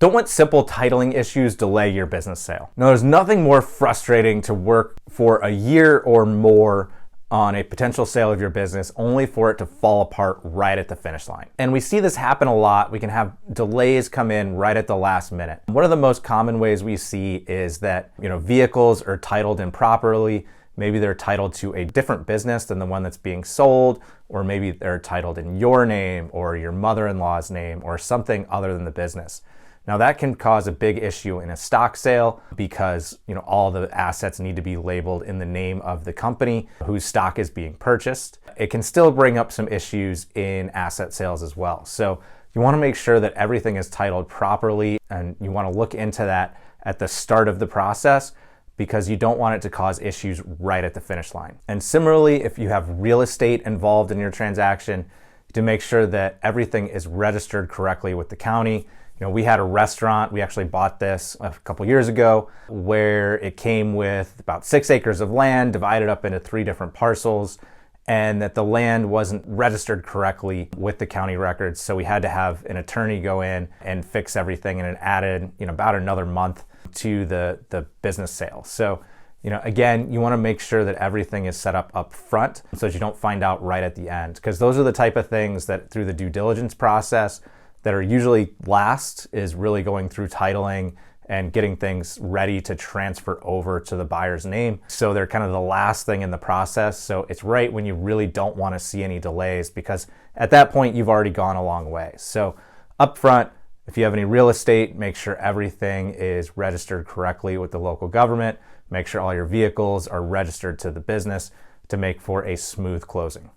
Don't let simple titling issues delay your business sale. Now, there's nothing more frustrating to work for a year or more on a potential sale of your business only for it to fall apart right at the finish line. And we see this happen a lot. We can have delays come in right at the last minute. One of the most common ways we see is that, vehicles are titled improperly. Maybe they're titled to a different business than the one that's being sold, or maybe they're titled in your name or your mother-in-law's name or something other than the business. Now that can cause a big issue in a stock sale because all the assets need to be labeled in the name of the company whose stock is being purchased. It can still bring up some issues in asset sales as well. So you want to make sure that everything is titled properly, and you want to look into that at the start of the process because you don't want it to cause issues right at the finish line. And similarly, if you have real estate involved in your transaction, to make sure that everything is registered correctly with the county. We had a restaurant, we actually bought this a couple years ago, where it came with about 6 acres of land divided up into 3 different parcels, and that the land wasn't registered correctly with the county records. So we had to have an attorney go in and fix everything, and it added about another month to the business sale. So again, you want to make sure that everything is set up front so that you don't find out right at the end, because those are the type of things that through the due diligence process that are usually last is really going through titling and getting things ready to transfer over to the buyer's name. So they're kind of the last thing in the process. So it's right when you really don't want to see any delays, because at that point you've already gone a long way. So up front, if you have any real estate, make sure everything is registered correctly with the local government. Make sure all your vehicles are registered to the business to make for a smooth closing.